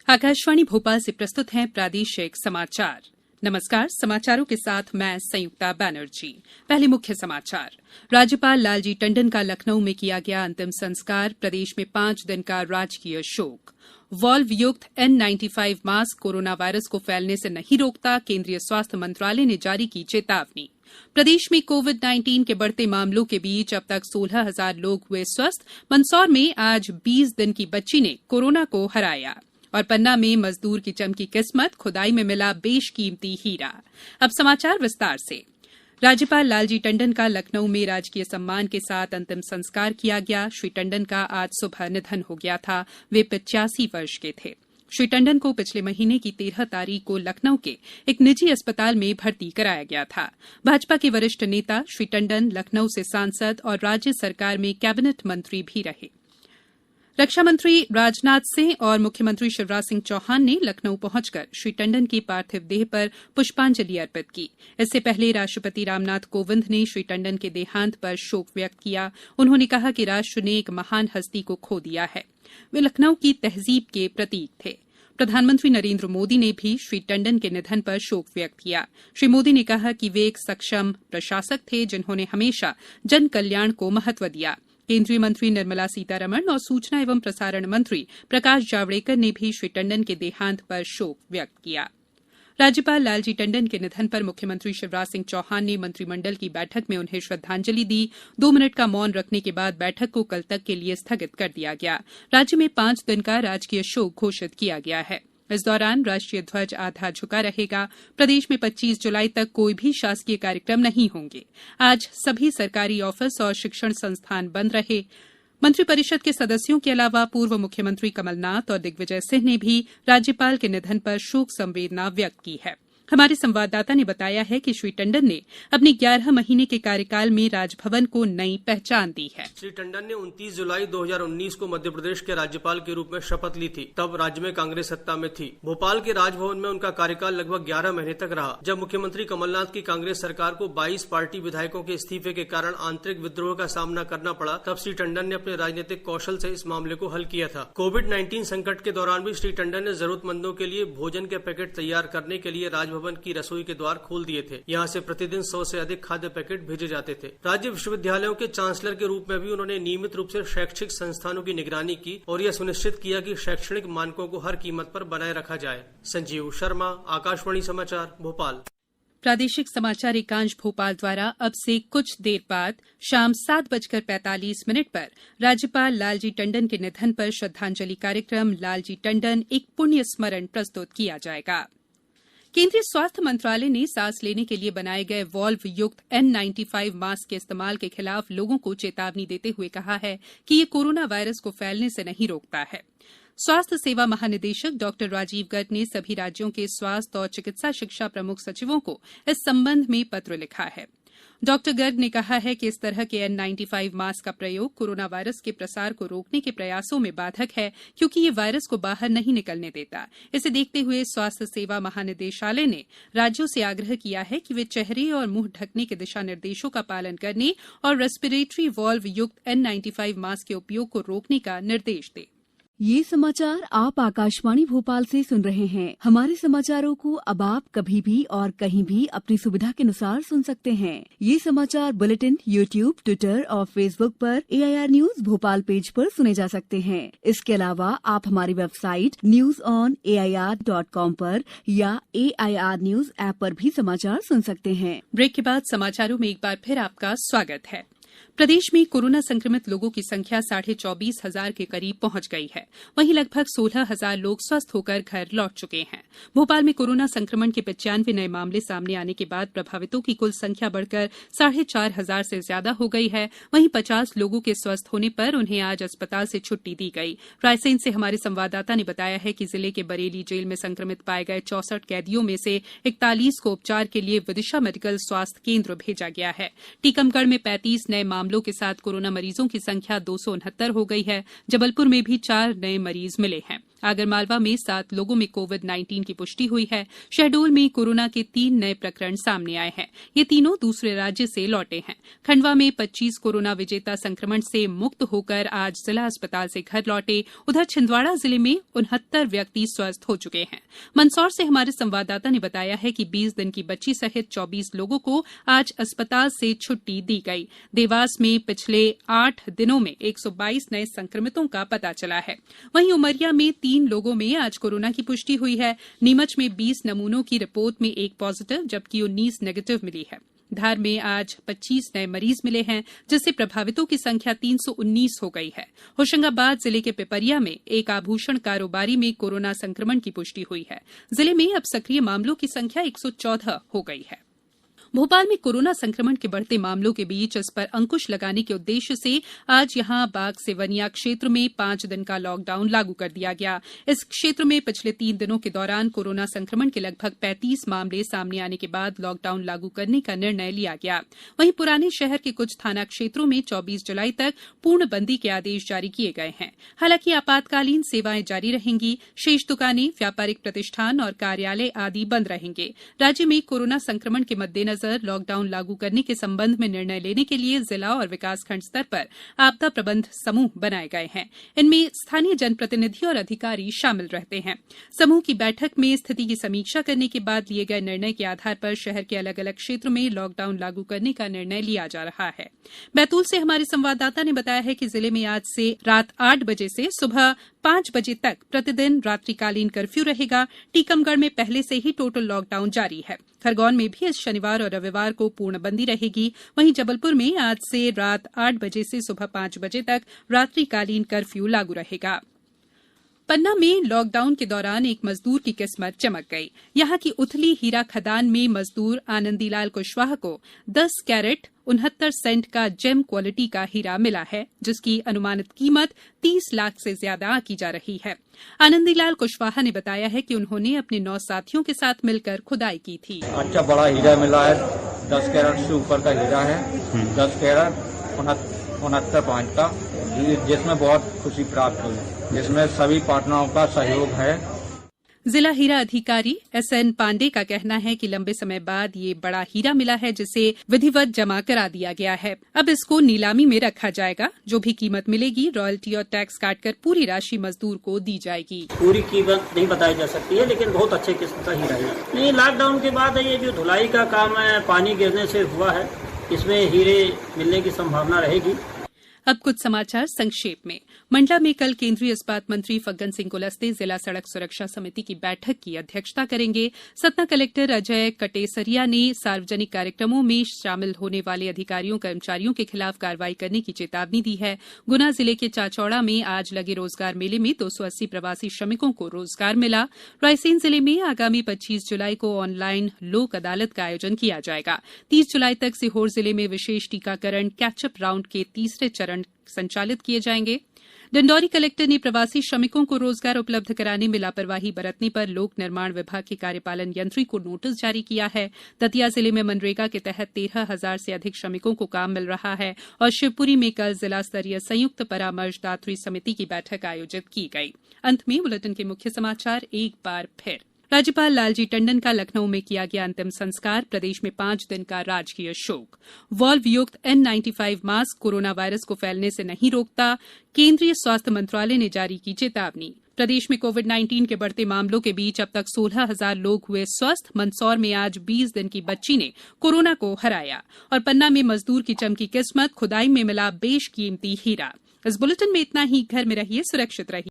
आकाशवाणी भोपाल से प्रस्तुत हैं प्रादेशिक समाचार। नमस्कार, समाचारों के साथ मैं संयुक्ता बैनर्जी। पहले मुख्य समाचार। राज्यपाल लालजी टंडन का लखनऊ में किया गया अंतिम संस्कार। प्रदेश में 5 दिन का राजकीय शोक। वॉल्व युक्त N95 मास्क कोरोना वायरस को फैलने से नहीं रोकता, केंद्रीय स्वास्थ्य मंत्रालय ने जारी की चेतावनी। प्रदेश में कोविड-19 के बढ़ते मामलों के बीच अब तक 16,000 लोग हुए स्वस्थ। मंदसौर में आज 20 दिन की बच्ची ने कोरोना को हराया। और पन्ना में मजदूर की चमकी किस्मत, खुदाई में मिला बेशकीमती हीरा। अब समाचार विस्तार से। राज्यपाल लालजी टंडन का लखनऊ में राजकीय सम्मान के साथ अंतिम संस्कार किया गया। श्री टंडन का आज सुबह निधन हो गया था। वे 85 वर्ष के थे। श्री टंडन को पिछले महीने की 13 तारीख को लखनऊ के एक निजी अस्पताल में भर्ती कराया गया था। भाजपा के वरिष्ठ नेता श्री टंडन लखनऊ से सांसद और राज्य सरकार में कैबिनेट मंत्री भी रहे। रक्षा मंत्री राजनाथ सिंह और मुख्यमंत्री शिवराज सिंह चौहान ने लखनऊ पहुंचकर श्री टंडन की पार्थिव देह पर पुष्पांजलि अर्पित की। इससे पहले राष्ट्रपति रामनाथ कोविंद ने श्री टंडन के देहांत पर शोक व्यक्त किया। उन्होंने कहा कि राष्ट्र ने एक महान हस्ती को खो दिया है। वे लखनऊ की तहजीब के प्रतीक थे। प्रधानमंत्री नरेंद्र मोदी ने भी श्री टंडन के निधन पर शोक व्यक्त किया। श्री मोदी ने कहा कि वे एक सक्षम प्रशासक थे, जिन्होंने हमेशा जन कल्याण को महत्व दिया। केंद्रीय मंत्री निर्मला सीतारमण और सूचना एवं प्रसारण मंत्री प्रकाश जावड़ेकर ने भी श्री टंडन के देहांत पर शोक व्यक्त किया। राज्यपाल लालजी टंडन के निधन पर मुख्यमंत्री शिवराज सिंह चौहान ने मंत्रिमंडल की बैठक में उन्हें श्रद्धांजलि दी। 2 मिनट का मौन रखने के बाद बैठक को कल तक के लिए स्थगित कर दिया गया। राज्य में 5 दिन का राजकीय शोक घोषित किया गया है। इस दौरान राष्ट्रीय ध्वज आधा झुका रहेगा। प्रदेश में 25 जुलाई तक कोई भी शासकीय कार्यक्रम नहीं होंगे। आज सभी सरकारी ऑफिस और शिक्षण संस्थान बंद रहे। मंत्रिपरिषद के सदस्यों के अलावा पूर्व मुख्यमंत्री कमलनाथ और दिग्विजय सिंह ने भी राज्यपाल के निधन पर शोक संवेदना व्यक्त की है। हमारे संवाददाता ने बताया है कि श्री टंडन ने अपने 11 महीने के कार्यकाल में राजभवन को नई पहचान दी है। श्री टंडन ने 29 जुलाई 2019 को मध्य प्रदेश के राज्यपाल के रूप में शपथ ली थी। तब राज्य में कांग्रेस सत्ता में थी। भोपाल के राजभवन में उनका कार्यकाल लगभग 11 महीने तक रहा। जब मुख्यमंत्री कमलनाथ की कांग्रेस सरकार को 22 पार्टी विधायकों के इस्तीफे के कारण आंतरिक विद्रोह का सामना करना पड़ा, तब श्री टंडन ने अपने राजनीतिक कौशल से इस मामले को हल किया था। कोविड-19 संकट के दौरान भी श्री टंडन ने जरूरतमंदों के लिए भोजन के पैकेट तैयार करने के लिए भवन की रसोई के द्वार खोल दिए थे। यहाँ से प्रतिदिन 100 से अधिक खाद्य पैकेट भेजे जाते थे। राज्य विश्वविद्यालयों के चांसलर के रूप में भी उन्होंने नियमित रूप से शैक्षिक संस्थानों की निगरानी की और यह सुनिश्चित किया कि शैक्षणिक मानकों को हर कीमत पर बनाए रखा जाए। संजीव शर्मा, आकाशवाणी समाचार, भोपाल। प्रादेशिक समाचार एकांश भोपाल द्वारा अब से कुछ देर बाद शाम 7:45 पर राज्यपाल लालजी टंडन के निधन पर श्रद्धांजलि कार्यक्रम लालजी टंडन एक पुण्य स्मरण प्रस्तुत किया जाएगा। केंद्रीय स्वास्थ्य मंत्रालय ने सांस लेने के लिए बनाए गए वॉल्व युक्त N95 मास्क के इस्तेमाल के खिलाफ लोगों को चेतावनी देते हुए कहा है कि ये कोरोना वायरस को फैलने से नहीं रोकता है। स्वास्थ्य सेवा महानिदेशक डॉ राजीव गर्ग ने सभी राज्यों के स्वास्थ्य और चिकित्सा शिक्षा प्रमुख सचिवों को इस संबंध में पत्र लिखा है। डॉ गर्ग ने कहा है कि इस तरह के N95 मास्क का प्रयोग कोरोना वायरस के प्रसार को रोकने के प्रयासों में बाधक है, क्योंकि ये वायरस को बाहर नहीं निकलने देता। इसे देखते हुए स्वास्थ्य सेवा महानिदेशालय ने राज्यों से आग्रह किया है कि वे चेहरे और मुंह ढकने के दिशा निर्देशों का पालन करने और रेस्पिरेटरी वॉल्व युक्त N95 मास्क के उपयोग को रोकने का निर्देश दें। ये समाचार आप आकाशवाणी भोपाल से सुन रहे हैं। हमारे समाचारों को अब आप कभी भी और कहीं भी अपनी सुविधा के अनुसार सुन सकते हैं। ये समाचार बुलेटिन YouTube, ट्विटर और फेसबुक पर AIR न्यूज भोपाल पेज पर सुने जा सकते हैं। इसके अलावा आप हमारी वेबसाइट newsonair.com पर या AIR न्यूज ऐप पर भी समाचार सुन सकते हैं। ब्रेक के बाद समाचारों में एक बार फिर आपका स्वागत है। प्रदेश में कोरोना संक्रमित लोगों की संख्या 24,500 के करीब पहुंच गई है। वहीं लगभग 16,000 लोग स्वस्थ होकर घर लौट चुके हैं। भोपाल में कोरोना संक्रमण के 95 नए मामले सामने आने के बाद प्रभावितों की कुल संख्या बढ़कर 4,500 से ज्यादा हो गई है। वहीं 50 लोगों के स्वस्थ होने पर उन्हें आज अस्पताल से छुट्टी दी गई। रायसेन से हमारे संवाददाता ने बताया है कि जिले के बरेली जेल में संक्रमित पाए गए 64 कैदियों में से 41 को उपचार के लिए विदिशा मेडिकल स्वास्थ्य केंद्र भेजा गया है। टीकमगढ़ में 35 नए मामलों के साथ कोरोना मरीजों की संख्या 269 हो गई है। जबलपुर में भी 4 नए मरीज मिले हैं। आगरमालवा में 7 लोगों में कोविड-19 की पुष्टि हुई है। शहडोल में कोरोना के 3 नए प्रकरण सामने आए हैं। ये तीनों दूसरे राज्य से लौटे हैं। खंडवा में 25 कोरोना विजेता संक्रमण से मुक्त होकर आज जिला अस्पताल से घर लौटे। उधर छिंदवाड़ा जिले में 69 व्यक्ति स्वस्थ हो चुके हैं। मंदसौर से हमारे संवाददाता ने बताया है कि 20 दिन की बच्ची सहित 24 लोगों को आज अस्पताल से छुट्टी दी गई। देवास में पिछले 8 दिनों में 122 नए संक्रमितों का पता चला है। वहीं उमरिया में 3 लोगों में आज कोरोना की पुष्टि हुई है। नीमच में 20 नमूनों की रिपोर्ट में 1 पॉजिटिव जबकि 19 नेगेटिव मिली है। धार में आज 25 नए मरीज मिले हैं, जिससे प्रभावितों की संख्या 319 हो गई है। होशंगाबाद जिले के पिपरिया में एक आभूषण कारोबारी में कोरोना संक्रमण की पुष्टि हुई है। जिले में अब सक्रिय मामलों की संख्या 114 हो गई है। भोपाल में कोरोना संक्रमण के बढ़ते मामलों के बीच इस पर अंकुश लगाने के उद्देश्य से आज यहां बाग सेवनिया क्षेत्र में 5 दिन का लॉकडाउन लागू कर दिया गया। इस क्षेत्र में पिछले 3 दिनों के दौरान कोरोना संक्रमण के लगभग 35 मामले सामने आने के बाद लॉकडाउन लागू करने का निर्णय लिया गया। वहीं पुराने शहर के कुछ थाना क्षेत्रों में 24 जुलाई तक पूर्णबंदी के आदेश जारी किए गए हैं। हालांकि आपातकालीन सेवाएं जारी रहेंगी। शेष दुकानें, व्यापारिक प्रतिष्ठान और कार्यालय आदि बंद रहेंगे। राज्य में कोरोना संक्रमण के मद्देनजर लॉकडाउन लागू करने के संबंध में निर्णय लेने के लिए जिला और विकासखंड स्तर पर आपदा प्रबंध समूह बनाए गए हैं। इनमें स्थानीय जनप्रतिनिधि और अधिकारी शामिल रहते हैं। समूह की बैठक में स्थिति की समीक्षा करने के बाद लिए गए निर्णय के आधार पर शहर के अलग अलग क्षेत्र में लॉकडाउन लागू करने का निर्णय लिया जा रहा है। बैतूल से हमारे संवाददाता ने बताया है कि जिले में आज से रात 8 बजे से सुबह 5 बजे तक प्रतिदिन रात्रिकालीन कर्फ्यू रहेगा। टीकमगढ़ में पहले से ही टोटल लॉकडाउन जारी है। खरगोन में भी इस शनिवार और रविवार को पूर्णबंदी रहेगी। वहीं जबलपुर में आज से रात 8 बजे से सुबह 5 बजे तक रात्रिकालीन कर्फ्यू लागू रहेगा। पन्ना में लॉकडाउन के दौरान एक मजदूर की किस्मत चमक गई। यहां की उथली हीरा खदान में मजदूर आनंदीलाल कुशवाहा को 10 कैरेट 69 सेंट का जेम क्वालिटी का हीरा मिला है, जिसकी अनुमानित कीमत 30 लाख से ज्यादा आंकी जा रही है। आनंदीलाल कुशवाहा ने बताया है कि उन्होंने अपने 9 साथियों के साथ मिलकर खुदाई की थी। अच्छा बड़ा हीरा मिला है, 10 कैरेट से ऊपर का हीरा है, 10 कैरेट 69 पॉइंट का, जिसमें बहुत खुशी प्राप्त हुई, जिसमें सभी पार्टनरों का सहयोग है। जिला हीरा अधिकारी एसएन पांडे का कहना है कि लंबे समय बाद ये बड़ा हीरा मिला है, जिसे विधिवत जमा करा दिया गया है। अब इसको नीलामी में रखा जाएगा। जो भी कीमत मिलेगी रॉयल्टी और टैक्स काटकर पूरी राशि मजदूर को दी जाएगी। पूरी कीमत नहीं बताई जा सकती है, लेकिन बहुत अच्छे किस्म का हीरा है। नहीं, लॉकडाउन के बाद ये जो धुलाई का काम है पानी गिरने से हुआ है, इसमें हीरे मिलने की संभावना रहेगी। अब कुछ समाचार संक्षेप में। मंडला में कल केंद्रीय इस्पात मंत्री फग्गन सिंह कुलस्ते जिला सड़क सुरक्षा समिति की बैठक की अध्यक्षता करेंगे। सतना कलेक्टर अजय कटेसरिया ने सार्वजनिक कार्यक्रमों में शामिल होने वाले अधिकारियों कर्मचारियों के खिलाफ कार्रवाई करने की चेतावनी दी है। गुना जिले के चाचौड़ा में आज लगे रोजगार मेले में 280 प्रवासी श्रमिकों को रोजगार मिला। रायसेन जिले में आगामी 25 जुलाई को ऑनलाइन लोक अदालत का आयोजन किया जाएगा। 30 जुलाई तक सीहोर जिले में विशेष टीकाकरण कैचअप राउंड के तीसरे चरण संचालित किए जाएंगे। डिंडौरी कलेक्टर ने प्रवासी श्रमिकों को रोजगार उपलब्ध कराने में लापरवाही बरतने पर लोक निर्माण विभाग के कार्यपालन यंत्री को नोटिस जारी किया है। दतिया जिले में मनरेगा के तहत 13,000 से अधिक श्रमिकों को काम मिल रहा है और शिवपुरी में कल जिला स्तरीय संयुक्त परामर्शदात्री समिति की बैठक आयोजित की गई। अंत में बुलेटिन के मुख्य समाचार एक बार फिर। राज्यपाल लालजी टंडन का लखनऊ में किया गया अंतिम संस्कार। प्रदेश में 5 दिन का राजकीय शोक। वॉल्व युक्त N95 मास्क कोरोना वायरस को फैलने से नहीं रोकता, केंद्रीय स्वास्थ्य मंत्रालय ने जारी की चेतावनी। प्रदेश में कोविड-19 के बढ़ते मामलों के बीच अब तक 16,000 लोग हुए स्वस्थ। मंदसौर में आज 20 दिन की बच्ची ने कोरोना को हराया और पन्ना में मजदूर की चमकी किस्मत, खुदाई में मिला बेशकीमती हीरा। इस बुलेटिन में इतना ही। घर में रहिए, सुरक्षित रहिए।